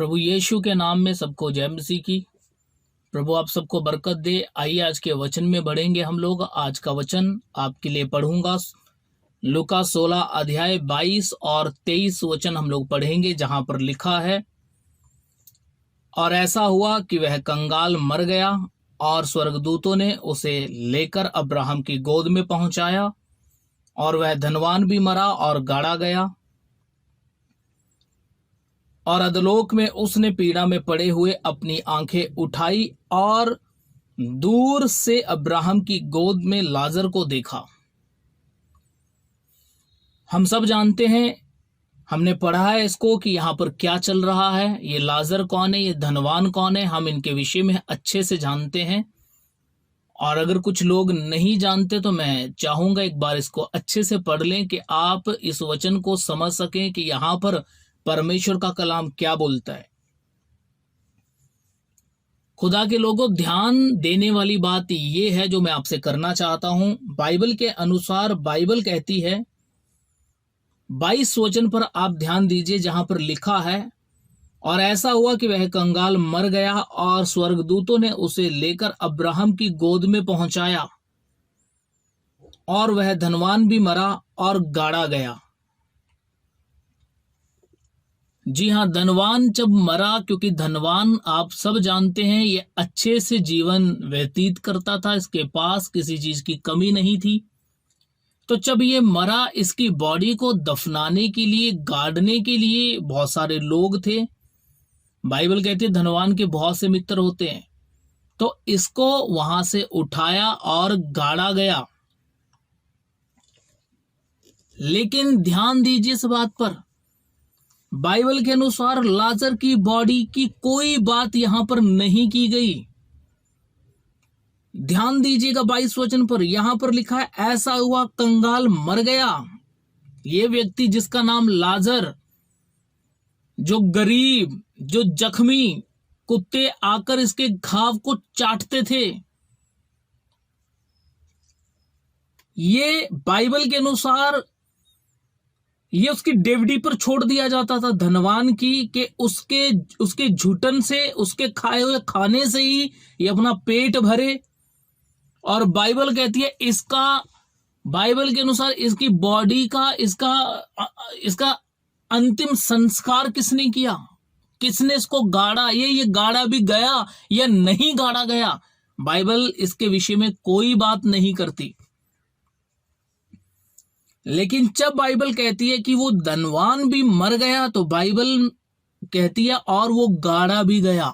प्रभु यीशु के नाम में सबको जय मसीह की। प्रभु आप सबको बरकत दे। आइए आज के वचन में बढ़ेंगे हम लोग। आज का वचन आपके लिए पढ़ूंगा लूका 16 अध्याय 22 और 23 वचन हम लोग पढ़ेंगे, जहां पर लिखा है, और ऐसा हुआ कि वह कंगाल मर गया और स्वर्गदूतों ने उसे लेकर अब्राहम की गोद में पहुंचाया, और वह धनवान भी मरा और गाड़ा गया, और अधोलोक में उसने पीड़ा में पड़े हुए अपनी आंखें उठाई और दूर से अब्राहम की गोद में लाजर को देखा। हम सब जानते हैं, हमने पढ़ा है इसको कि यहाँ पर क्या चल रहा है, ये लाजर कौन है, ये धनवान कौन है, हम इनके विषय में अच्छे से जानते हैं। और अगर कुछ लोग नहीं जानते तो मैं चाहूंगा एक बार इसको अच्छे से पढ़ लें कि आप इस वचन को समझ सकें कि यहाँ पर परमेश्वर का कलाम क्या बोलता है। खुदा के लोगों, ध्यान देने वाली बात ये है जो मैं आपसे करना चाहता हूं। बाइबल के अनुसार बाइबल कहती है, 22 वचन पर आप ध्यान दीजिए, जहां पर लिखा है, और ऐसा हुआ कि वह कंगाल मर गया और स्वर्गदूतों ने उसे लेकर अब्राहम की गोद में पहुंचाया, और वह धनवान भी मरा और गाड़ा गया। जी हाँ, धनवान जब मरा, क्योंकि धनवान आप सब जानते हैं ये अच्छे से जीवन व्यतीत करता था, इसके पास किसी चीज की कमी नहीं थी। तो जब ये मरा, इसकी बॉडी को दफनाने के लिए, गाड़ने के लिए बहुत सारे लोग थे। बाइबल कहती है धनवान के बहुत से मित्र होते हैं। तो इसको वहां से उठाया और गाड़ा गया। लेकिन ध्यान दीजिए इस बात पर, बाइबल के अनुसार लाजर की बॉडी की कोई बात यहां पर नहीं की गई। ध्यान दीजिएगा 22 वचन पर, यहां पर लिखा है, ऐसा हुआ कंगाल मर गया। ये व्यक्ति जिसका नाम लाजर, जो गरीब, जो जख्मी, कुत्ते आकर इसके घाव को चाटते थे, ये बाइबल के अनुसार ये उसकी डेवडी पर छोड़ दिया जाता था धनवान की, कि उसके झुटन से, उसके खाए हुए खाने से ही ये अपना पेट भरे। और बाइबल कहती है बाइबल के अनुसार इसकी बॉडी का, इसका अंतिम संस्कार किसने किया, किसने इसको गाड़ा, ये गाड़ा भी गया या नहीं गाड़ा गया, बाइबल इसके विषय में कोई बात नहीं करती। लेकिन जब बाइबल कहती है कि वो धनवान भी मर गया, तो बाइबल कहती है और वो गाड़ा भी गया।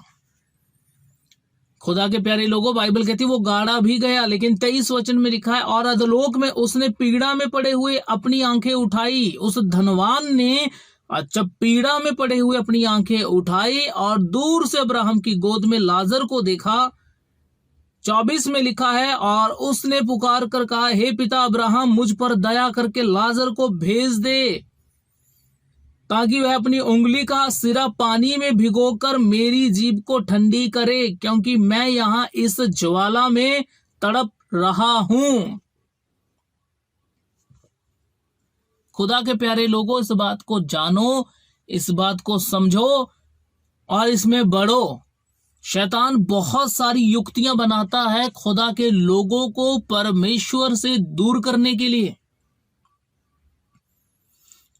खुदा के प्यारे लोगों, बाइबल कहती है वो गाड़ा भी गया। लेकिन 23 वचन में लिखा है, और अधोलोक में उसने पीड़ा में पड़े हुए अपनी आंखें उठाई। उस धनवान ने जब पीड़ा में पड़े हुए अपनी आंखें उठाई और दूर से अब्राहम की गोद में लाजर को देखा। 24 में लिखा है, और उसने पुकार कर कहा, हे पिता अब्राहम, मुझ पर दया करके लाजर को भेज दे, ताकि वह अपनी उंगली का सिरा पानी में भिगोकर मेरी जीभ को ठंडी करे, क्योंकि मैं यहां इस ज्वाला में तड़प रहा हूं। खुदा के प्यारे लोगों, इस बात को जानो, इस बात को समझो और इसमें बढ़ो। शैतान बहुत सारी युक्तियां बनाता है खुदा के लोगों को परमेश्वर से दूर करने के लिए।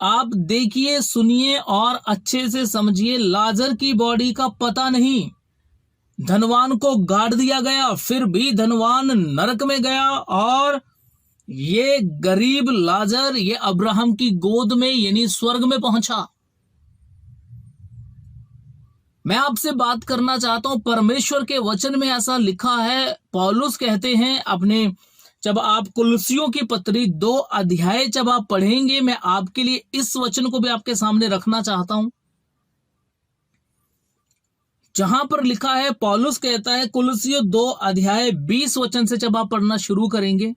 आप देखिए, सुनिए और अच्छे से समझिए। लाजर की बॉडी का पता नहीं, धनवान को गाड़ दिया गया, फिर भी धनवान नरक में गया, और ये गरीब लाजर ये अब्राहम की गोद में यानी स्वर्ग में पहुंचा। मैं आपसे बात करना चाहता हूं, परमेश्वर के वचन में ऐसा लिखा है। पौलुस कहते हैं अपने, जब आप कुलुस्सियों की पत्री 2 अध्याय जब आप पढ़ेंगे, मैं आपके लिए इस वचन को भी आपके सामने रखना चाहता हूं, जहां पर लिखा है, पौलुस कहता है, कुलुस्सियों 2 अध्याय 20 वचन से जब आप पढ़ना शुरू करेंगे,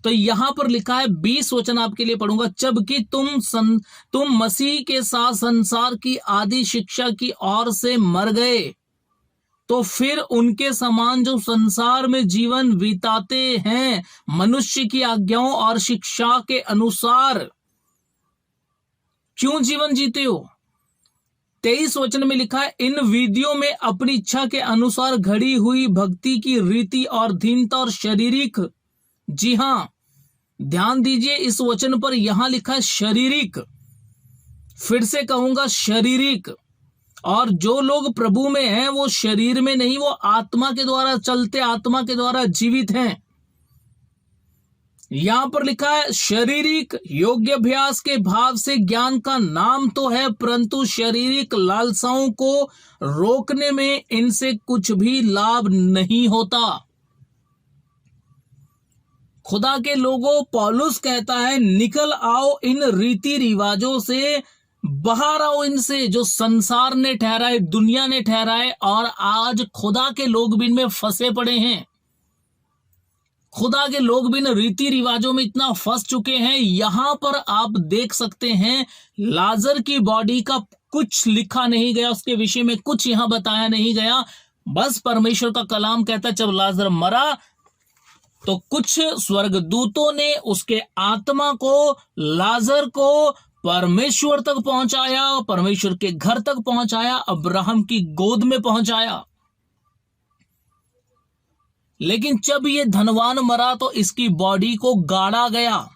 तो यहां पर लिखा है, 20 वचन आपके लिए पढ़ूंगा, जबकि तुम मसीह के साथ संसार की आदि शिक्षा की ओर से मर गए, तो फिर उनके समान जो संसार में जीवन बिताते हैं, मनुष्य की आज्ञाओं और शिक्षा के अनुसार क्यों जीवन जीते हो? 23 वचन में लिखा है, इन विधियों में अपनी इच्छा के अनुसार घड़ी हुई भक्ति की रीति और दीनता और शारीरिक, जी हां, ध्यान दीजिए इस वचन पर, यहां लिखा है शारीरिक, फिर से कहूंगा शारीरिक। और जो लोग प्रभु में हैं वो शरीर में नहीं, वो आत्मा के द्वारा चलते, आत्मा के द्वारा जीवित हैं। यहां पर लिखा है शारीरिक योग्य अभ्यास के भाव से ज्ञान का नाम तो है, परंतु शारीरिक लालसाओं को रोकने में इनसे कुछ भी लाभ नहीं होता। खुदा के लोगों, पौलुस कहता है निकल आओ इन रीति रिवाजों से, बाहर आओ इनसे जो संसार ने ठहराए, दुनिया ने ठहराए, और आज खुदा के लोग भी इनमें फंसे पड़े हैं। खुदा के लोग भी इन रीति रिवाजों में इतना फंस चुके हैं। यहां पर आप देख सकते हैं लाजर की बॉडी का कुछ लिखा नहीं गया, उसके विषय में कुछ यहां बताया नहीं गया। बस परमेश्वर का कलाम कहता है जब लाजर मरा तो कुछ स्वर्गदूतों ने उसके आत्मा को, लाजर को परमेश्वर तक पहुंचाया, परमेश्वर के घर तक पहुंचाया, अब्राहम की गोद में पहुंचाया। लेकिन जब ये धनवान मरा तो इसकी बॉडी को गाड़ा गया।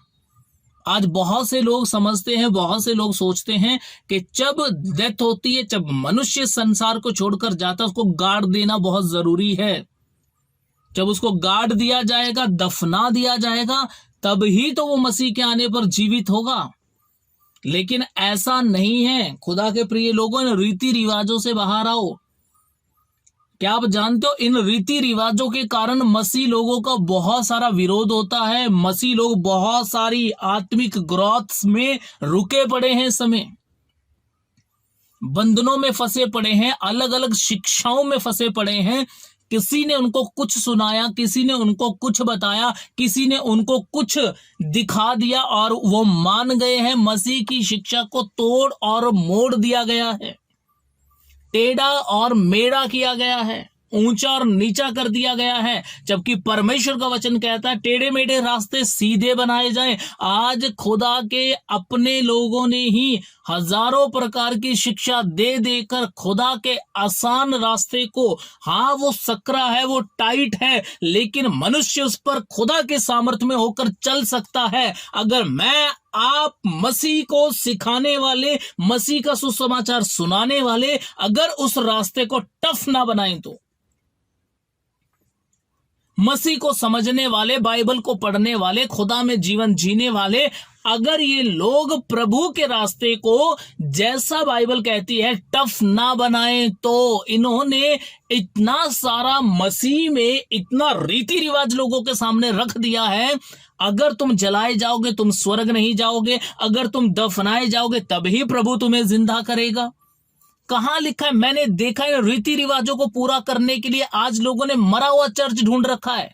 आज बहुत से लोग समझते हैं, बहुत से लोग सोचते हैं कि जब डेथ होती है, जब मनुष्य संसार को छोड़कर जाता है, उसको गाड़ देना बहुत जरूरी है। जब उसको गाड़ दिया जाएगा, दफना दिया जाएगा, तब ही तो वो मसीह के आने पर जीवित होगा। लेकिन ऐसा नहीं है। खुदा के प्रिय लोगों, इन रीति रिवाजों से बाहर आओ। क्या आप जानते हो इन रीति रिवाजों के कारण मसीह लोगों का बहुत सारा विरोध होता है। मसीह लोग बहुत सारी आत्मिक ग्रोथ में रुके पड़े हैं, इस समय बंधनों में फंसे पड़े हैं, अलग अलग शिक्षाओं में फंसे पड़े हैं। किसी ने उनको कुछ सुनाया, किसी ने उनको कुछ बताया, किसी ने उनको कुछ दिखा दिया और वो मान गए हैं। मसीह की शिक्षा को तोड़ और मोड़ दिया गया है, टेढ़ा और मेढ़ा किया गया है, ऊंचा और नीचा कर दिया गया है। जबकि परमेश्वर का वचन कहता है टेढ़े मेढ़े रास्ते सीधे बनाए जाएं। आज खुदा के अपने लोगों ने ही हजारों प्रकार की शिक्षा दे देकर खुदा के आसान रास्ते को, हाँ वो सकरा है, वो टाइट है, लेकिन मनुष्य उस पर खुदा के सामर्थ्य में होकर चल सकता है अगर मैं आप मसीह को सिखाने वाले, मसीह का सुसमाचार सुनाने वाले अगर उस रास्ते को टफ ना बनाएं तो। मसीह को समझने वाले, बाइबल को पढ़ने वाले, खुदा में जीवन जीने वाले, अगर ये लोग प्रभु के रास्ते को जैसा बाइबल कहती है टफ ना बनाएं तो इन्होंने इतना सारा मसीह में इतना रीति रिवाज लोगों के सामने रख दिया है। अगर तुम जलाए जाओगे तुम स्वर्ग नहीं जाओगे, अगर तुम दफनाए जाओगे तभी प्रभु तुम्हें जिंदा करेगा। कहां लिखा है? मैंने देखा है रीति रिवाजों को पूरा करने के लिए आज लोगों ने मरा हुआ चर्च ढूंढ रखा है।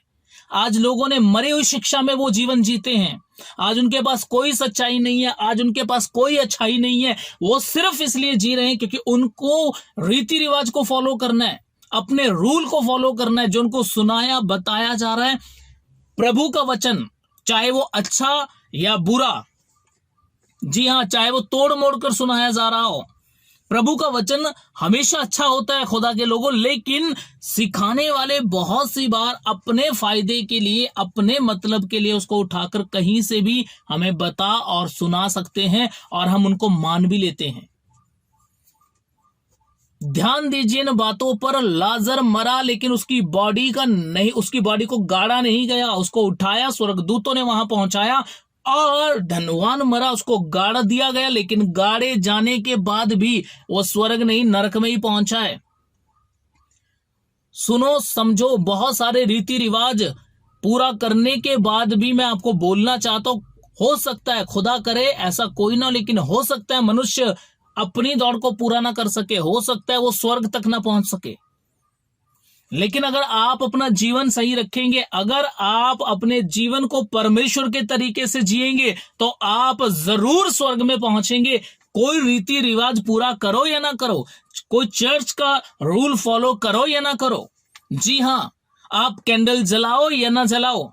आज लोगों ने मरी हुई शिक्षा में वो जीवन जीते हैं। आज उनके पास कोई सच्चाई नहीं है, आज उनके पास कोई अच्छाई नहीं है। वो सिर्फ इसलिए जी रहे हैं क्योंकि उनको रीति रिवाज को फॉलो करना है, अपने रूल को फॉलो करना है जो उनको सुनाया बताया जा रहा है। प्रभु का वचन चाहे वो अच्छा या बुरा, जी हां, चाहे वो तोड़ मोड़ कर सुनाया जा रहा हो, प्रभु का वचन हमेशा अच्छा होता है खुदा के लोगों। लेकिन सिखाने वाले बहुत सी बार अपने फायदे के लिए, अपने मतलब के लिए उसको उठाकर कहीं से भी हमें बता और सुना सकते हैं और हम उनको मान भी लेते हैं। ध्यान दीजिए इन बातों पर। लाजर मरा लेकिन उसकी बॉडी का नहीं, उसकी बॉडी को गाड़ा नहीं गया, उसको उठाया, स्वर्गदूतों ने वहां पहुंचाया। और धनवान मरा, उसको गाड़ दिया गया, लेकिन गाड़े जाने के बाद भी वो स्वर्ग नहीं नरक में ही पहुंचा है। सुनो समझो, बहुत सारे रीति रिवाज पूरा करने के बाद भी मैं आपको बोलना चाहता हूं, हो सकता है, खुदा करे ऐसा कोई ना, लेकिन हो सकता है मनुष्य अपनी दौड़ को पूरा ना कर सके, हो सकता है वो स्वर्ग तक ना पहुंच सके। लेकिन अगर आप अपना जीवन सही रखेंगे, अगर आप अपने जीवन को परमेश्वर के तरीके से जिएंगे तो आप जरूर स्वर्ग में पहुंचेंगे। कोई रीति रिवाज पूरा करो या ना करो, कोई चर्च का रूल फॉलो करो या ना करो, जी हां, आप कैंडल जलाओ या ना जलाओ,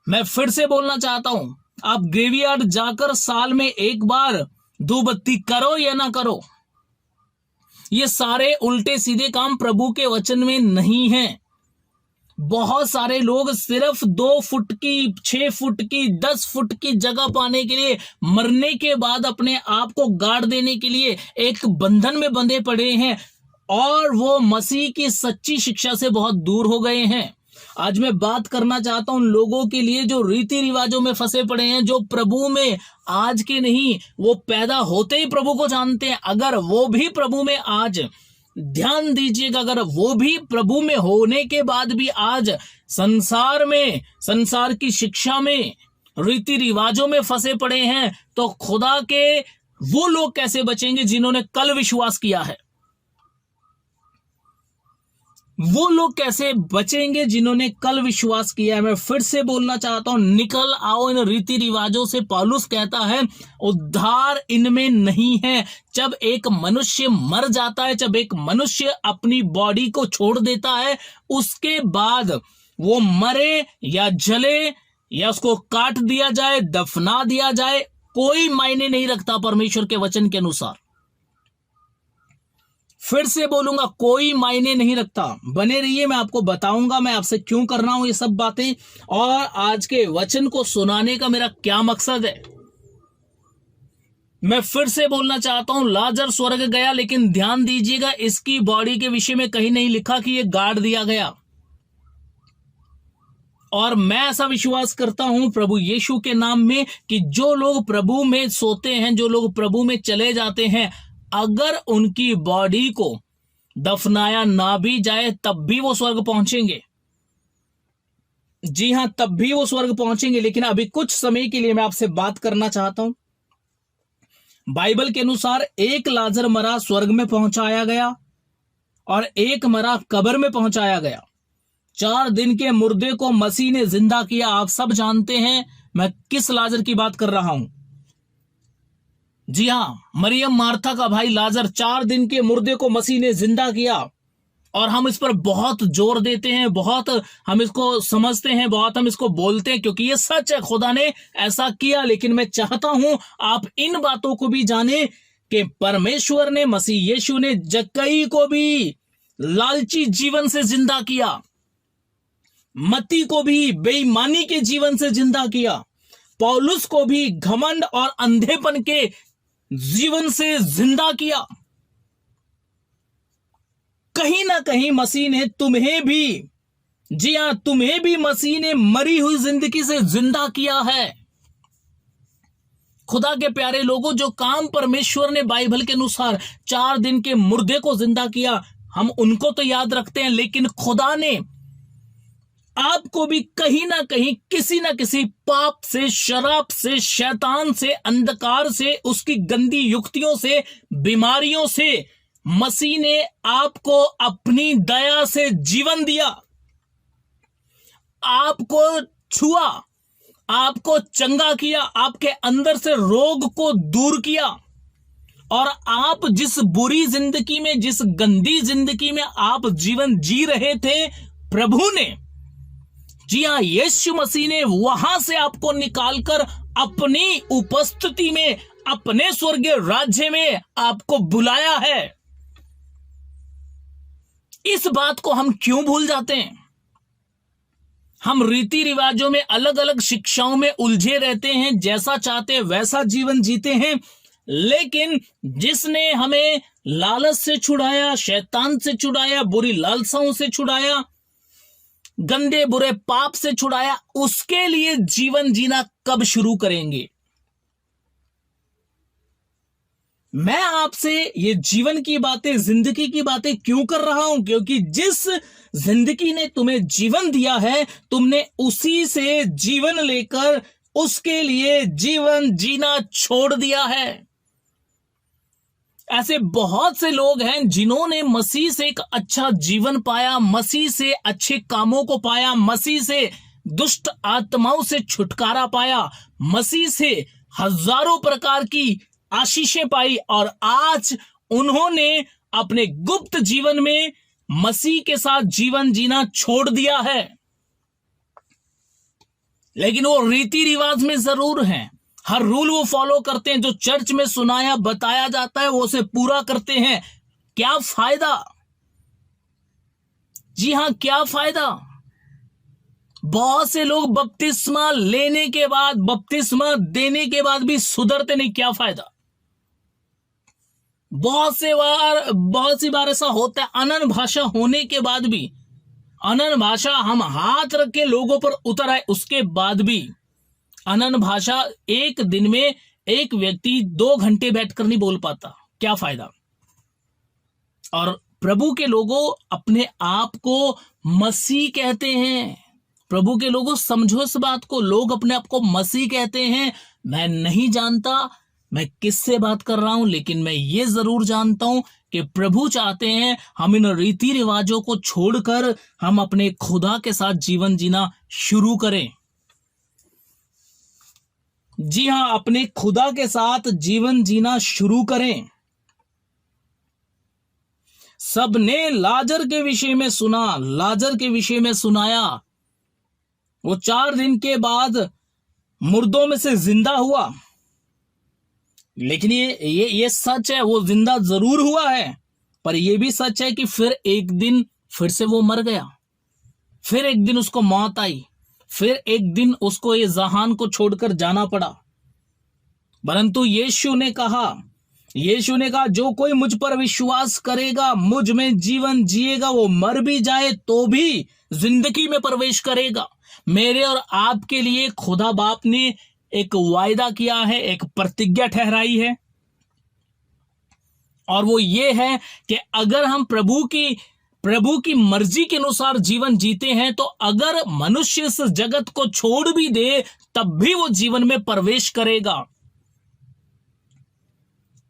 मैं फिर से बोलना चाहता हूं, आप ग्रेवयार्ड जाकर साल में एक बार धूपबत्ती करो या ना करो, ये सारे उल्टे सीधे काम प्रभु के वचन में नहीं हैं। बहुत सारे लोग सिर्फ 2 फुट की, 6 फुट की, 10 फुट की जगह पाने के लिए, मरने के बाद अपने आप को गाड़ देने के लिए एक बंधन में बंधे पड़े हैं और वो मसीह की सच्ची शिक्षा से बहुत दूर हो गए हैं। आज मैं बात करना चाहता हूं उन लोगों के लिए जो रीति रिवाजों में फंसे पड़े हैं, जो प्रभु में आज के नहीं, वो पैदा होते ही प्रभु को जानते हैं। अगर वो भी प्रभु में आज, ध्यान दीजिएगा, अगर वो भी प्रभु में होने के बाद भी आज संसार में, संसार की शिक्षा में, रीति रिवाजों में फंसे पड़े हैं, तो खुदा के वो लोग कैसे बचेंगे जिन्होंने कल विश्वास किया है? वो लोग कैसे बचेंगे जिन्होंने कल विश्वास किया है? मैं फिर से बोलना चाहता हूं, निकल आओ इन रीति रिवाजों से। पौलुस कहता है उद्धार इनमें नहीं है। जब एक मनुष्य मर जाता है, जब एक मनुष्य अपनी बॉडी को छोड़ देता है, उसके बाद वो मरे या जले या उसको काट दिया जाए, दफना दिया जाए, कोई मायने नहीं रखता परमेश्वर के वचन के अनुसार। फिर से बोलूंगा, कोई मायने नहीं रखता। बने रहिए, मैं आपको बताऊंगा मैं आपसे क्यों कर रहा हूं ये सब बातें और आज के वचन को सुनाने का मेरा क्या मकसद है। मैं फिर से बोलना चाहता हूं, लाजर स्वर्ग गया, लेकिन ध्यान दीजिएगा, इसकी बॉडी के विषय में कहीं नहीं लिखा कि ये गाड़ दिया गया। और मैं ऐसा विश्वास करता हूं प्रभु यीशु के नाम में कि जो लोग प्रभु में सोते हैं, जो लोग प्रभु में चले जाते हैं, अगर उनकी बॉडी को दफनाया ना भी जाए तब भी वो स्वर्ग पहुंचेंगे। जी हां, तब भी वो स्वर्ग पहुंचेंगे। लेकिन अभी कुछ समय के लिए मैं आपसे बात करना चाहता हूं। बाइबल के अनुसार एक लाजर मरा, स्वर्ग में पहुंचाया गया, और एक मरा, कब्र में पहुंचाया गया। 4 दिन के मुर्दे को मसीह ने जिंदा किया। आप सब जानते हैं मैं किस लाजर की बात कर रहा हूं। जी हां, मरियम मार्था का भाई लाजर, 4 दिन के मुर्दे को मसीह ने जिंदा किया। और हम इस पर बहुत जोर देते हैं, बहुत हम इसको समझते हैं, बहुत हम इसको बोलते हैं, क्योंकि ये सच है, खुदा ने ऐसा किया। लेकिन मैं चाहता हूं आप इन बातों को भी जाने कि परमेश्वर ने, मसीह यीशु ने जक्कई को भी लालची जीवन से जिंदा किया, मत्ती को भी बेईमानी के जीवन से जिंदा किया, पौलुस को भी घमंड और अंधेपन के जीवन से जिंदा किया। कहीं ना कहीं मसीह ने तुम्हें भी, जी हां, तुम्हें भी मसीह ने मरी हुई जिंदगी से जिंदा किया है। खुदा के प्यारे लोगों, जो काम परमेश्वर ने बाइबल के अनुसार 4 दिन के मुर्दे को जिंदा किया, हम उनको तो याद रखते हैं, लेकिन खुदा ने आपको भी कहीं ना कहीं, किसी ना किसी पाप से, शराब से, शैतान से, अंधकार से, उसकी गंदी युक्तियों से, बीमारियों से, मसीह ने आपको अपनी दया से जीवन दिया, आपको छुआ, आपको चंगा किया, आपके अंदर से रोग को दूर किया। और आप जिस बुरी जिंदगी में, जिस गंदी जिंदगी में आप जीवन जी रहे थे, प्रभु ने, जी हां, यीशु मसीह ने वहां से आपको निकालकर अपनी उपस्थिति में, अपने स्वर्गीय राज्य में आपको बुलाया है। इस बात को हम क्यों भूल जाते हैं? हम रीति रिवाजों में, अलग अलग शिक्षाओं में उलझे रहते हैं, जैसा चाहते हैं वैसा जीवन जीते हैं। लेकिन जिसने हमें लालच से छुड़ाया, शैतान से छुड़ाया, बुरी लालसाओं से छुड़ाया, गंदे बुरे पाप से छुड़ाया, उसके लिए जीवन जीना कब शुरू करेंगे? मैं आपसे ये जीवन की बातें, जिंदगी की बातें क्यों कर रहा हूं? क्योंकि जिस जिंदगी ने तुम्हें जीवन दिया है, तुमने उसी से जीवन लेकर उसके लिए जीवन जीना छोड़ दिया है। ऐसे बहुत से लोग हैं जिन्होंने मसीह से एक अच्छा जीवन पाया, मसीह से अच्छे कामों को पाया, मसीह से दुष्ट आत्माओं से छुटकारा पाया, मसीह से हजारों प्रकार की आशीषें पाई, और आज उन्होंने अपने गुप्त जीवन में मसीह के साथ जीवन जीना छोड़ दिया है। लेकिन वो रीति रिवाज में जरूर हैं, हर रूल वो फॉलो करते हैं, जो चर्च में सुनाया बताया जाता है वो उसे पूरा करते हैं। क्या फायदा? जी हां, क्या फायदा? बहुत से लोग बपतिस्मा लेने के बाद, बपतिस्मा देने के बाद भी सुधरते नहीं। क्या फायदा? बहुत सी बार ऐसा होता है, अनन भाषा होने के बाद भी, अनन भाषा हम हाथ रख के लोगों पर उतर आए, उसके बाद भी अनन भाषा एक दिन में एक व्यक्ति 2 घंटे बैठकर नहीं बोल पाता। क्या फायदा? और प्रभु के लोगों अपने आप को मसीह कहते हैं। प्रभु के लोगों समझो इस बात को, लोग अपने आप को मसीह कहते हैं। मैं नहीं जानता मैं किससे बात कर रहा हूं, लेकिन मैं ये जरूर जानता हूं कि प्रभु चाहते हैं हम इन रीति रिवाजों को छोड़कर हम अपने खुदा के साथ जीवन जीना शुरू करें। जी हां, अपने खुदा के साथ जीवन जीना शुरू करें। सबने लाजर के विषय में सुना, लाजर के विषय में सुनाया। वो 4 दिन के बाद मुर्दों में से जिंदा हुआ। लेकिन ये सच है, वो जिंदा जरूर हुआ है, पर यह भी सच है कि फिर एक दिन फिर से वो मर गया। फिर एक दिन उसको मौत आई। फिर एक दिन उसको ये जहान को छोड़कर जाना पड़ा। परंतु यीशु ने कहा, जो कोई मुझ पर विश्वास करेगा, मुझ में जीवन जिएगा, वो मर भी जाए तो भी जिंदगी में प्रवेश करेगा। मेरे और आपके लिए खुदा बाप ने एक वायदा किया है, एक प्रतिज्ञा ठहराई है, और वो ये है कि अगर हम प्रभु की मर्जी के अनुसार जीवन जीते हैं, तो अगर मनुष्य इस जगत को छोड़ भी दे तब भी वो जीवन में प्रवेश करेगा।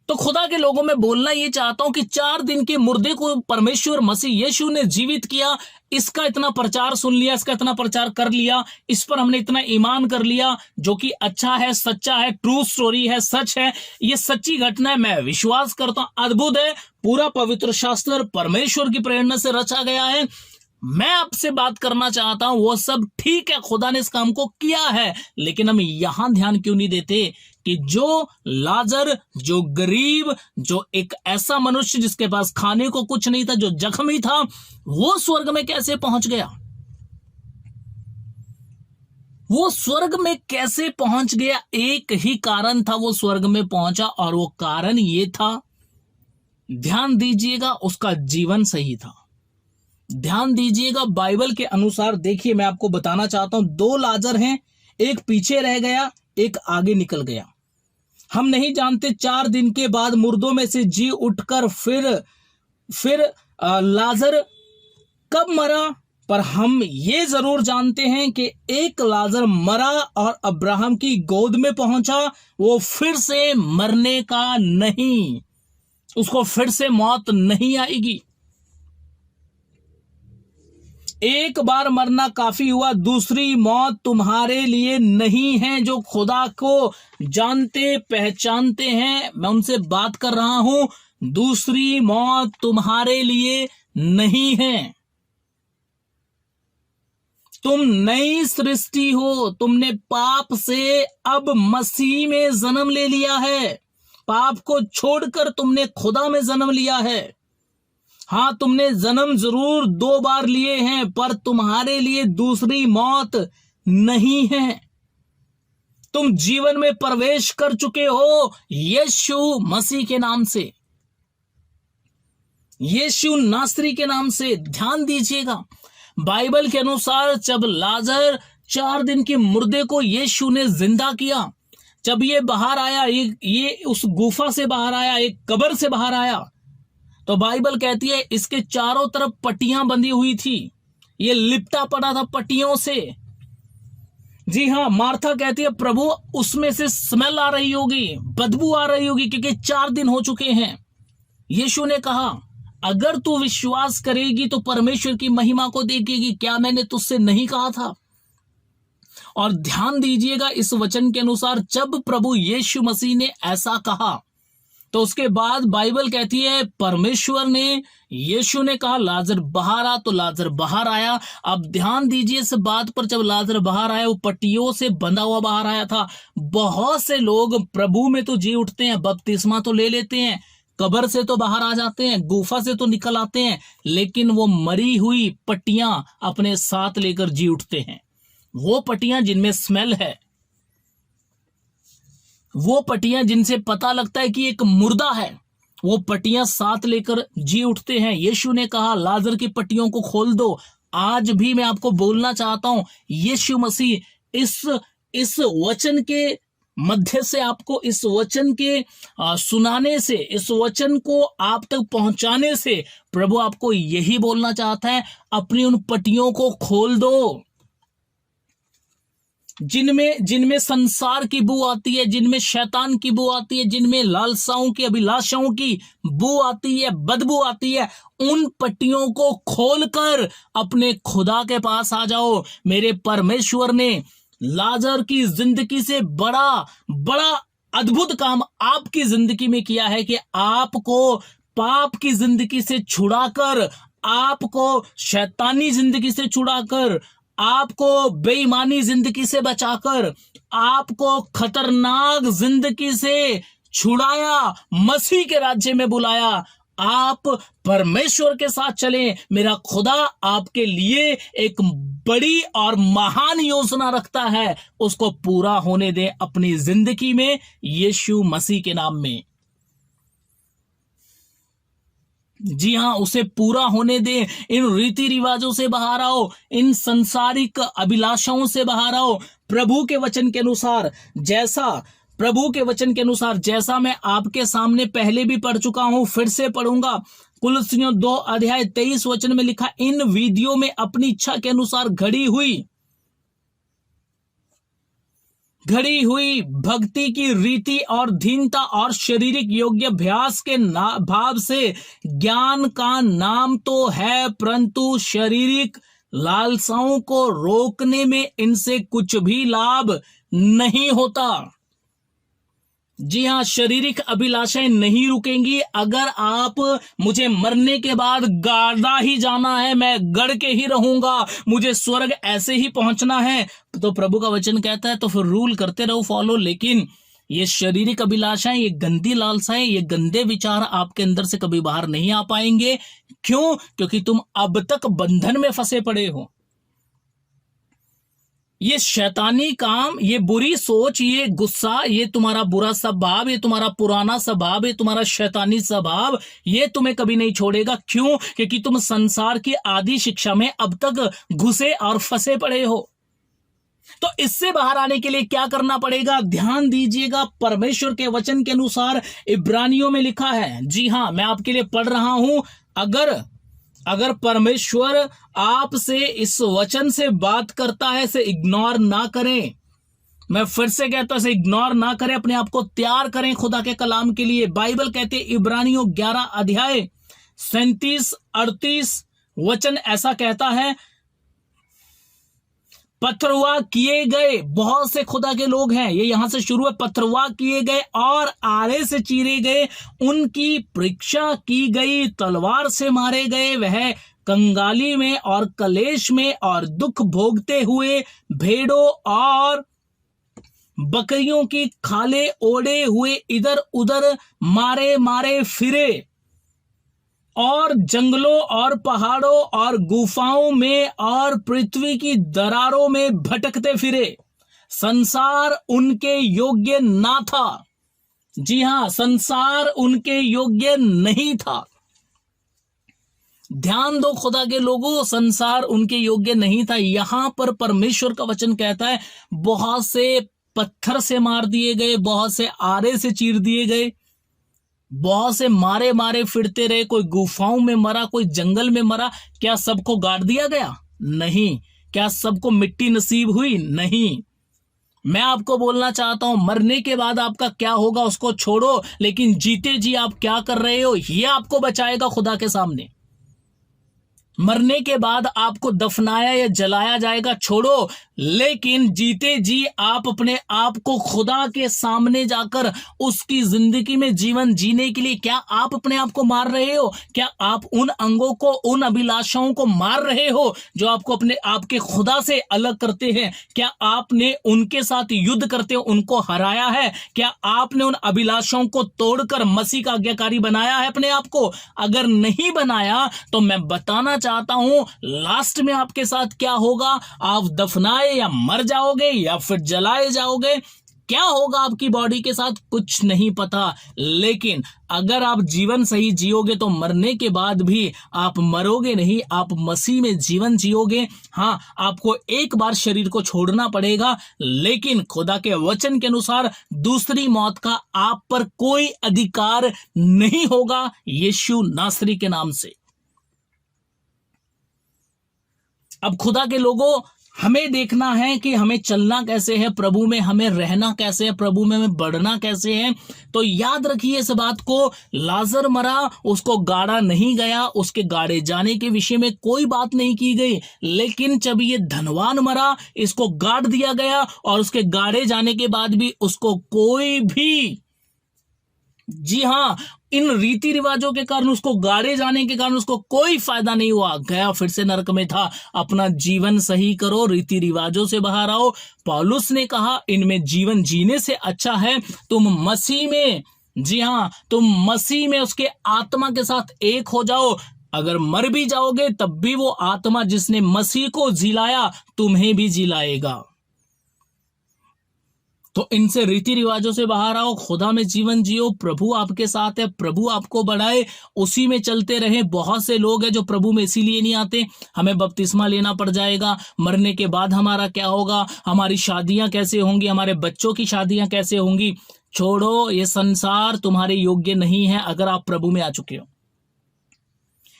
तो खुदा के लोगों में बोलना ये चाहता हूं कि 4 दिन के मुर्दे को परमेश्वर मसीह यीशु ने जीवित किया। इसका इतना प्रचार सुन लिया, इसका इतना प्रचार कर लिया, इस पर हमने इतना ईमान कर लिया, जो कि अच्छा है, सच्चा है, ट्रू स्टोरी है, सच है, ये सच्ची घटना है, मैं विश्वास करता हूं, अद्भुत है, पूरा पवित्र शास्त्र परमेश्वर की प्रेरणा से रचा गया है। मैं आपसे बात करना चाहता हूं, वो सब ठीक है, खुदा ने इस काम को किया है, लेकिन हम यहां ध्यान क्यों नहीं देते कि जो लाजर, जो गरीब, जो एक ऐसा मनुष्य जिसके पास खाने को कुछ नहीं था, जो जख्मी था, वो स्वर्ग में कैसे पहुंच गया? वो स्वर्ग में कैसे पहुंच गया? एक ही कारण था वो स्वर्ग में पहुंचा, और वो कारण ये था, ध्यान दीजिएगा, उसका जीवन सही था। ध्यान दीजिएगा, बाइबल के अनुसार देखिए, मैं आपको बताना चाहता हूं, 2 लाजर हैं, एक पीछे रह गया, एक आगे निकल गया। हम नहीं जानते 4 दिन के बाद मुर्दों में से जी उठकर फिर लाजर कब मरा, पर हम ये जरूर जानते हैं कि एक लाजर मरा और अब्राहम की गोद में पहुंचा। वो फिर से मरने का नहीं, उसको फिर से मौत नहीं आएगी। एक बार मरना काफी हुआ, दूसरी मौत तुम्हारे लिए नहीं है। जो खुदा को जानते पहचानते हैं, मैं उनसे बात कर रहा हूं, दूसरी मौत तुम्हारे लिए नहीं है। तुम नई सृष्टि हो, तुमने पाप से अब मसीह में जन्म ले लिया है। पाप को छोड़कर तुमने खुदा में जन्म लिया है। हाँ, तुमने जन्म जरूर 2 बार लिए हैं, पर तुम्हारे लिए दूसरी मौत नहीं है। तुम जीवन में प्रवेश कर चुके हो यीशु मसीह के नाम से, यीशु नासरी के नाम से। ध्यान दीजिएगा, बाइबल के अनुसार जब लाजर 4 दिन के मुर्दे को यीशु ने जिंदा किया, जब ये बाहर आया, ये उस गुफा से बाहर आया, एक कब्र से बाहर आया, तो बाइबल कहती है इसके चारों तरफ पट्टियां बंधी हुई थी, ये लिपटा पड़ा था पट्टियों से। जी हां, मार्था कहती है प्रभु उसमें से स्मेल आ रही होगी, बदबू आ रही होगी, क्योंकि 4 दिन हो चुके हैं। यीशु ने कहा अगर तू विश्वास करेगी तो परमेश्वर की महिमा को देखेगी, क्या मैंने तुझसे नहीं कहा था? और ध्यान दीजिएगा, इस वचन के अनुसार जब प्रभु यीशु मसीह ने ऐसा कहा, तो उसके बाद बाइबल कहती है परमेश्वर ने, यीशु ने कहा लाजर बाहर आ, तो लाजर बाहर आया। अब ध्यान दीजिए इस बात पर, जब लाजर बाहर आया वो पट्टियों से बंधा हुआ बाहर आया था। बहुत से लोग प्रभु में तो जी उठते हैं, बपतिस्मा तो ले लेते हैं, कब्र से तो बाहर आ जाते हैं, गुफा से तो निकल आते हैं, लेकिन वो मरी हुई पट्टियां अपने साथ लेकर जी उठते हैं। वो पट्टियां जिनमें स्मेल है, वो पट्टियां जिनसे पता लगता है कि एक मुर्दा है, वो पट्टियां साथ लेकर जी उठते हैं। यीशु ने कहा लाजर की पट्टियों को खोल दो। आज भी मैं आपको बोलना चाहता हूं, यीशु मसीह इस वचन के मध्य से, आपको इस वचन के सुनाने से, इस वचन को आप तक पहुंचाने से प्रभु आपको यही बोलना चाहता है, अपनी उन पट्टियों को खोल दो जिनमें संसार की बू आती है, जिनमें शैतान की बू आती है, जिनमें लालसाओं की, अभिलाषाओं की बू आती है, बदबू आती है। उन पट्टियों को खोलकर अपने खुदा के पास आ जाओ। मेरे परमेश्वर ने लाजर की जिंदगी से बड़ा अद्भुत काम आपकी जिंदगी में किया है कि आपको पाप की जिंदगी से छुड़ाकर, आपको शैतानी जिंदगी से छुड़ाकर, आपको बेईमानी जिंदगी से बचाकर, आपको खतरनाक जिंदगी से छुड़ाया, मसीह के राज्य में बुलाया। आप परमेश्वर के साथ चलें। मेरा खुदा आपके लिए एक बड़ी और महान योजना रखता है, उसको पूरा होने दें अपनी जिंदगी में, यीशु मसीह के नाम में। जी हां, उसे पूरा होने दें। इन रीति रिवाजों से बाहर आओ, इन संसारिक अभिलाषाओं से बाहर आओ। प्रभु के वचन के अनुसार, जैसा मैं आपके सामने पहले भी पढ़ चुका हूं, फिर से पढ़ूंगा। कुलुस्सियों 2 अध्याय 23 वचन में लिखा, इन विधियों में अपनी इच्छा के अनुसार घड़ी हुई भक्ति की रीति और दीनता और शारीरिक योग्य अभ्यास के भाव से ज्ञान का नाम तो है, परंतु शारीरिक लालसाओं को रोकने में इनसे कुछ भी लाभ नहीं होता। जी हां, शारीरिक अभिलाषाएं नहीं रुकेंगी। अगर आप मुझे मरने के बाद गाड़ा ही जाना है, मैं गड़ के ही रहूंगा, मुझे स्वर्ग ऐसे ही पहुंचना है, तो प्रभु का वचन कहता है तो फिर रूल करते रहो, फॉलो। लेकिन ये शारीरिक अभिलाषाएं, ये गंदी लालसाएं, ये गंदे विचार आपके अंदर से कभी बाहर नहीं आ पाएंगे। क्यों? क्योंकि तुम अब तक बंधन में फंसे पड़े हो। ये शैतानी काम, ये बुरी सोच, ये गुस्सा, ये तुम्हारा बुरा स्वभाव, ये तुम्हारा पुराना स्वभाव, ये तुम्हारा शैतानी स्वभाव, ये तुम्हें कभी नहीं छोड़ेगा। क्यों? क्योंकि तुम संसार की आदि शिक्षा में अब तक घुसे और फंसे पड़े हो। तो इससे बाहर आने के लिए क्या करना पड़ेगा? ध्यान दीजिएगा, परमेश्वर के वचन के अनुसार इब्रानियों में लिखा है। जी हां, मैं आपके लिए पढ़ रहा हूं। अगर परमेश्वर आपसे इस वचन से बात करता है, इसे इग्नोर ना करें। मैं फिर से कहता हूं, इसे इग्नोर ना करें, अपने आप को तैयार करें खुदा के कलाम के लिए। बाइबल कहते हैं, इब्रानियों 11 अध्याय 37-38 वचन ऐसा कहता है, पथरवा किए गए, बहुत से खुदा के लोग हैं, ये यहां से शुरू है, पथरवा किए गए और आरे से चीरे गए, उनकी परीक्षा की गई, तलवार से मारे गए, वह कंगाली में और कलेश में और दुख भोगते हुए भेड़ों और बकरियों की खाले ओढ़े हुए इधर उधर मारे फिरे, और जंगलों और पहाड़ों और गुफाओं में और पृथ्वी की दरारों में भटकते फिरे। संसार उनके योग्य ना था। जी हां, संसार उनके योग्य नहीं था। ध्यान दो खुदा के लोगों, संसार उनके योग्य नहीं था। यहां पर परमेश्वर का वचन कहता है, बहुत से पत्थर से मार दिए गए, बहुत से आरे से चीर दिए गए, बहुत से मारे फिरते रहे, कोई गुफाओं में मरा, कोई जंगल में मरा। क्या सबको गाड़ दिया गया? नहीं। क्या सबको मिट्टी नसीब हुई? नहीं। मैं आपको बोलना चाहता हूं, मरने के बाद आपका क्या होगा उसको छोड़ो, लेकिन जीते जी आप क्या कर रहे हो ये आपको बचाएगा खुदा के सामने। मरने के बाद आपको दफनाया या जलाया जाएगा छोड़ो, लेकिन जीते जी आप अपने आप को खुदा के सामने जाकर उसकी जिंदगी में जीवन जीने के लिए क्या आप अपने आप को मार रहे हो? क्या आप उन अंगों को, उन अभिलाषाओं को मार रहे हो जो आपको अपने आपके खुदा से अलग करते हैं? क्या आपने उनके साथ युद्ध करते हो उनको हराया है? क्या आपने उन अभिलाषाओं को तोड़कर मसीह का आज्ञाकारी बनाया है अपने आप को? अगर नहीं बनाया तो मैं बताना चाहता हूं लास्ट में आपके साथ क्या होगा। आप दफनाए या मर जाओगे या फिर जलाए जाओगे। क्या होगा आपकी बॉडी के साथ कुछ नहीं पता, लेकिन अगर आप जीवन सही जियोगे तो मरने के बाद भी आप मरोगे नहीं, आप मसीह में जीवन जियोगे। हाँ, आपको एक बार शरीर को छोड़ना पड़ेगा, लेकिन खुदा के वचन के अनुसार दूसरी मौत का आप पर कोई अधिकार नहीं होगा यीशु नासरी के नाम से। अब खुदा के लोगों, हमें देखना है कि हमें चलना कैसे है प्रभु में, हमें रहना कैसे है प्रभु में, हमें बढ़ना कैसे है। तो याद रखिए इस बात को, लाजर मरा, उसको गाड़ा नहीं गया, उसके गाड़े जाने के विषय में कोई बात नहीं की गई, लेकिन जब ये धनवान मरा, इसको गाड़ दिया गया और उसके गाड़े जाने के बाद भी उसको कोई भी, जी हां, इन रीति रिवाजों के कारण, उसको गाड़े जाने के कारण उसको कोई फायदा नहीं हुआ, गया फिर से नरक में था। अपना जीवन सही करो, रीति रिवाजों से बाहर आओ। पौलुस ने कहा इनमें जीवन जीने से अच्छा है तुम मसीह में, जी हां, तुम मसीह में उसके आत्मा के साथ एक हो जाओ। अगर मर भी जाओगे तब भी वो आत्मा जिसने मसीह को जिलाया तुम्हें भी जिलाएगा। तो इनसे रीति रिवाजों से बाहर आओ, खुदा में जीवन जियो, प्रभु आपके साथ है, प्रभु आपको बढ़ाए, उसी में चलते रहे। बहुत से लोग हैं जो प्रभु में इसीलिए नहीं आते, हमें बपतिस्मा लेना पड़ जाएगा, मरने के बाद हमारा क्या होगा, हमारी शादियां कैसे होंगी, हमारे बच्चों की शादियां कैसे होंगी। छोड़ो, ये संसार तुम्हारे योग्य नहीं है अगर आप प्रभु में आ चुके हो।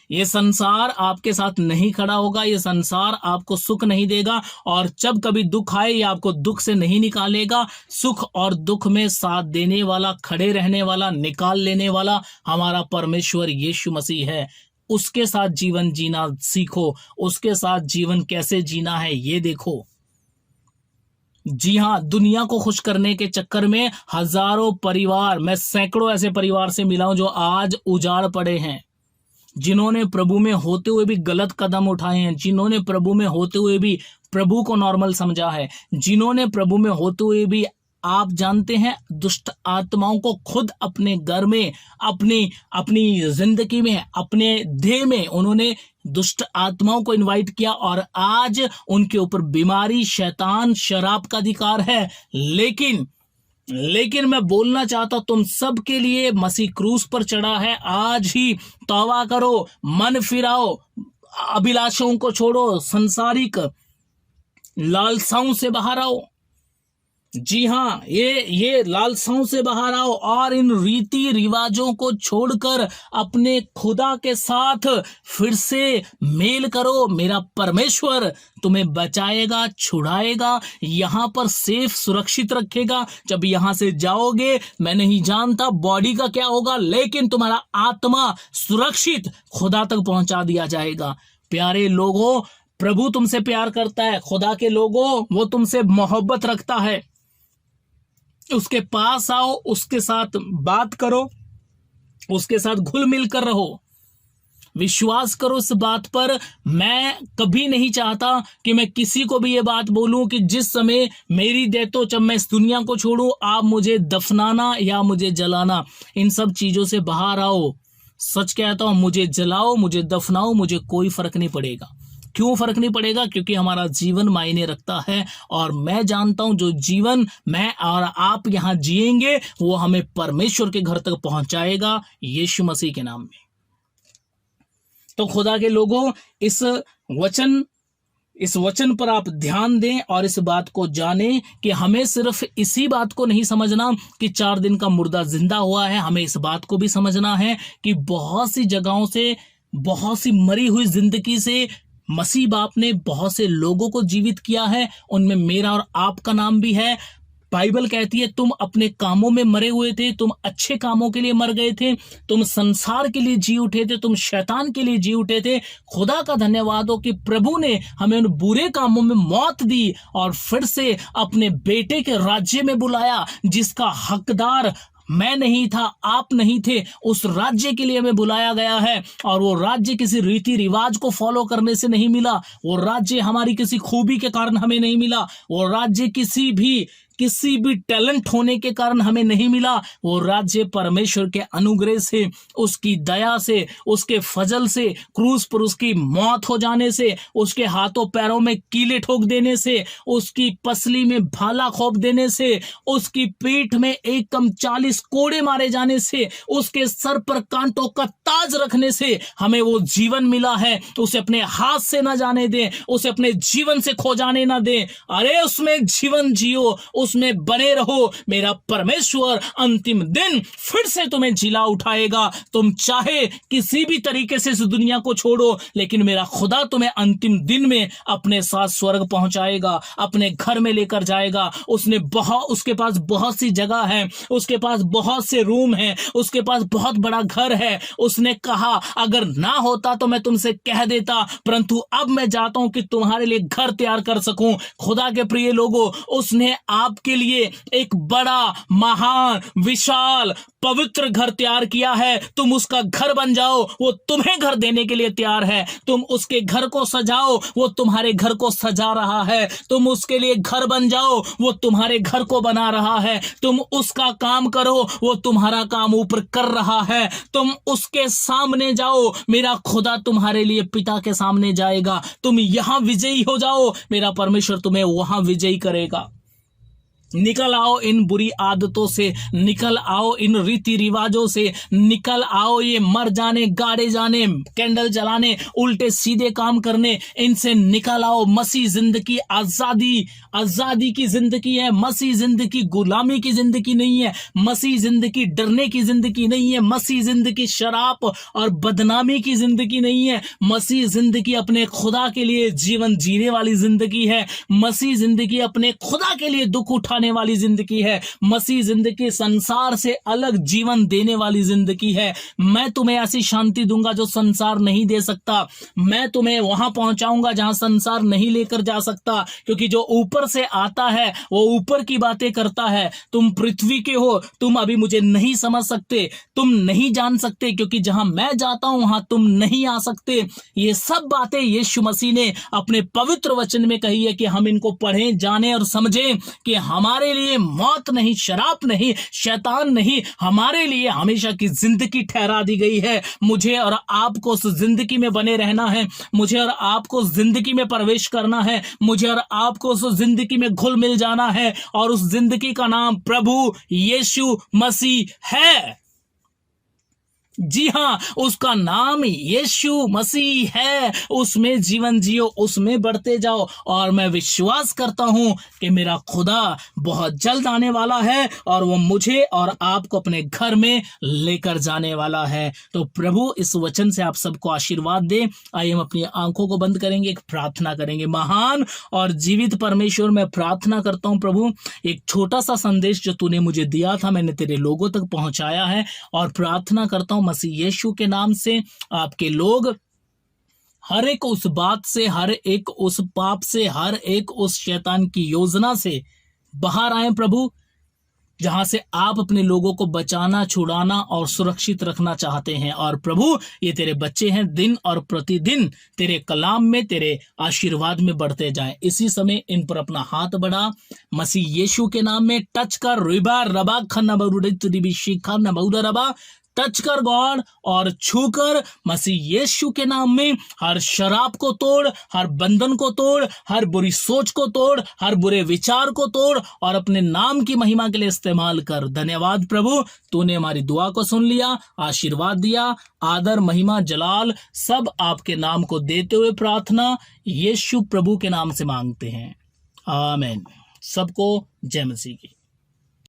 ये संसार आपके साथ नहीं खड़ा होगा, ये संसार आपको सुख नहीं देगा, और जब कभी दुख आए ये आपको दुख से नहीं निकालेगा। सुख और दुख में साथ देने वाला, खड़े रहने वाला, निकाल लेने वाला हमारा परमेश्वर यीशु मसीह है। उसके साथ जीवन जीना सीखो, उसके साथ जीवन कैसे जीना है ये देखो। जी हां, दुनिया को खुश करने के चक्कर में हजारों परिवार, मैं सैकड़ों ऐसे परिवार से मिला हूं जो आज उजाड़ पड़े हैं, जिन्होंने प्रभु में होते हुए भी गलत कदम उठाए हैं, जिन्होंने प्रभु में होते हुए भी प्रभु को नॉर्मल समझा है, जिन्होंने प्रभु में होते हुए भी, आप जानते हैं, दुष्ट आत्माओं को खुद अपने घर में, अपनी जिंदगी में, अपने देह में उन्होंने दुष्ट आत्माओं को इनवाइट किया, और आज उनके ऊपर बीमारी, शैतान, शराब का अधिकार है। लेकिन मैं बोलना चाहता हूं तुम सब के लिए, मसीह क्रूस पर चढ़ा है। आज ही तौबा करो, मन फिराओ, अभिलाषाओं को छोड़ो, संसारिक लालसाओं से बाहर आओ। जी हां, ये लालसाओं से बाहर आओ और इन रीति रिवाजों को छोड़कर अपने खुदा के साथ फिर से मेल करो। मेरा परमेश्वर तुम्हें बचाएगा, छुड़ाएगा, यहां पर सेफ, सुरक्षित रखेगा। जब यहां से जाओगे, मैं नहीं जानता बॉडी का क्या होगा, लेकिन तुम्हारा आत्मा सुरक्षित खुदा तक पहुंचा दिया जाएगा। प्यारे लोगों, प्रभु तुमसे प्यार करता है, खुदा के लोगों, वो तुमसे मोहब्बत रखता है। उसके पास आओ, उसके साथ बात करो, उसके साथ घुल मिल कर रहो। विश्वास करो इस बात पर। मैं कभी नहीं चाहता कि मैं किसी को भी ये बात बोलूं कि जिस समय मेरी डेथ हो, जब मैं इस दुनिया को छोड़ूं, आप मुझे दफनाना या मुझे जलाना, इन सब चीजों से बाहर आओ। सच कहता हूं, मुझे जलाओ, मुझे दफनाओ, मुझे कोई फर्क नहीं पड़ेगा। क्यों फर्क नहीं पड़ेगा? क्योंकि हमारा जीवन मायने रखता है, और मैं जानता हूं जो जीवन मैं और आप यहां जिएंगे वो हमें परमेश्वर के घर तक पहुंचाएगा यीशु मसीह के नाम में। तो खुदा के लोगों, इस वचन पर आप ध्यान दें और इस बात को जानें कि हमें सिर्फ इसी बात को नहीं समझना कि 4 दिन का मुर्दा जिंदा हुआ है, हमें इस बात को भी समझना है कि बहुत सी जगहों से, बहुत सी मरी हुई जिंदगी से मसीह बाप ने बहुत से लोगों को जीवित किया है। उनमें मेरा और आपका नाम भी है। बाइबल कहती है तुम अपने कामों में मरे हुए थे, तुम अच्छे कामों के लिए मर गए थे, तुम संसार के लिए जी उठे थे, तुम शैतान के लिए जी उठे थे। खुदा का धन्यवाद हो कि प्रभु ने हमें उन बुरे कामों में मौत दी और फिर से अपने बेटे के राज्य में बुलाया, जिसका हकदार मैं नहीं था, आप नहीं थे। उस राज्य के लिए हमें बुलाया गया है और वो राज्य किसी रीति रिवाज को फॉलो करने से नहीं मिला, वो राज्य हमारी किसी खूबी के कारण हमें नहीं मिला, वो राज्य किसी भी टैलेंट होने के कारण हमें नहीं मिला। वो राज्य परमेश्वर के अनुग्रह से, उसकी दया से, उसके फजल से, क्रूस पर उसकी मौत हो जाने से, उसके हाथों पैरों में कीले ठोक देने से, उसकी पसली में भाला खोप देने से, उसकी पीठ में 1 कोड़े मारे जाने से, उसके सर पर कांटों का ताज रखने से हमें वो जीवन मिला है। उसे अपने हाथ से ना जाने दें, उसे अपने जीवन से खो जाने ना दें। अरे उसमें जीवन जियो, उसमें बने रहो। मेरा परमेश्वर अंतिम दिन फिर से तुम्हें जिला उठाएगा। तुम चाहे किसी भी तरीके से इस दुनिया को छोड़ो, लेकिन मेरा खुदा तुम्हें अंतिम दिन में अपने साथ स्वर्ग पहुंचाएगा, अपने घर में लेकर जाएगा। उसके पास बहुत सी जगह है, उसके पास बहुत से रूम हैं, उसके पास बहुत बड़ा घर है। उसने कहा अगर ना होता तो मैं तुमसे कह देता, परंतु अब मैं जाता हूं कि तुम्हारे लिए घर तैयार कर सकूं। खुदा के प्रिय लोगों, उसने आपके लिए एक बड़ा, महान, विशाल, पवित्र घर तैयार किया है। तुम उसका घर बन जाओ, वो तुम्हें घर देने के लिए तैयार है। तुम उसके घर को सजाओ, वो तुम्हारे घर को सजा रहा है। तुम उसके लिए घर बन जाओ, वो तुम्हारे घर को बना रहा है। तुम उसका काम करो, वो तुम्हारा काम ऊपर कर रहा है। तुम उसके सामने जाओ, मेरा खुदा तुम्हारे लिए पिता के सामने जाएगा। तुम यहां विजयी हो जाओ, मेरा परमेश्वर तुम्हें वहां विजयी करेगा। निकल आओ इन बुरी आदतों से, निकल आओ इन रीति रिवाजों से, निकल आओ ये मर जाने, गाड़े जाने, कैंडल जलाने, उल्टे सीधे काम करने, इनसे निकल आओ। मसीह जिंदगी आजादी की जिंदगी है। मसीह जिंदगी गुलामी की जिंदगी नहीं है। मसीह जिंदगी डरने की जिंदगी नहीं है। मसीह जिंदगी शराब और बदनामी की जिंदगी नहीं है। मसीह जिंदगी अपने खुदा के लिए जीवन जीने वाली जिंदगी है। मसीह जिंदगी अपने खुदा के लिए दुख उठाने वाली जिंदगी है। मसीह जिंदगी संसार से अलग जीवन देने वाली जिंदगी है। मैं तुम्हें ऐसी शांति दूंगा जो संसार नहीं दे सकता। मैं तुम्हें वहां पहुंचाऊंगा जहां संसार नहीं लेकर जा सकता, क्योंकि जो ऊपर से आता है वो ऊपर की बातें करता है। तुम पृथ्वी के हो, तुम अभी मुझे नहीं समझ सकते, तुम नहीं जान सकते, क्योंकि जहां मैं जाता हूं वहां तुम नहीं आ सकते। ये सब बातें यीशु मसीह ने अपने पवित्र वचन में कही है कि हम इनको पढ़ें, जानें और समझें कि हमारे लिए मौत नहीं, शराब नहीं, शैतान नहीं, हमारे लिए हमेशा की जिंदगी ठहरा दी गई है। मुझे और आपको उस जिंदगी में बने रहना है। मुझे और आपको उस जिंदगी में प्रवेश करना है। मुझे और आपको उस जिंदगी में घुल मिल जाना है, और उस जिंदगी का नाम प्रभु यीशु मसीह है। जी हां, उसका नाम यीशु मसीह है। उसमें जीवन जियो, उसमें बढ़ते जाओ, और मैं विश्वास करता हूं कि मेरा खुदा बहुत जल्द आने वाला है और वो मुझे और आपको अपने घर में लेकर जाने वाला है। तो प्रभु इस वचन से आप सबको आशीर्वाद दे। आइए हम अपनी आंखों को बंद करेंगे, एक प्रार्थना करेंगे। महान और जीवित परमेश्वर, मैं प्रार्थना करता हूं प्रभु, एक छोटा सा संदेश जो तूने मुझे दिया था मैंने तेरे लोगों तक पहुंचाया है, और प्रार्थना करता हूं मसीह यीशु के नाम से आपके लोग हर एक उस बात से, हर एक उस पाप से, हर एक उस शैतान की योजना से बाहर आए प्रभु, जहां से आप अपने लोगों को बचाना, छुड़ाना और सुरक्षित रखना चाहते हैं। और प्रभु, ये तेरे बच्चे हैं, दिन और प्रतिदिन तेरे कलाम में, तेरे आशीर्वाद में बढ़ते जाएं। इसी समय इन पर अपना हाथ बढ़ा, मसीह यीशु के नाम में टच कर। रिबा रबा खन्ना बरुडित रिबी शिखा न बहुदा रबा, टच कर गॉड, और छूकर मसीह यीशु के नाम में हर शराब को तोड़, हर बंधन को तोड़, हर बुरी सोच को तोड़, हर बुरे विचार को तोड़, और अपने नाम की महिमा के लिए इस्तेमाल कर। धन्यवाद प्रभु, तूने हमारी दुआ को सुन लिया, आशीर्वाद दिया। आदर, महिमा, जलाल सब आपके नाम को देते हुए प्रार्थना यीशु प्रभु के नाम से मांगते हैं, आमीन। सबको जय मसीह की।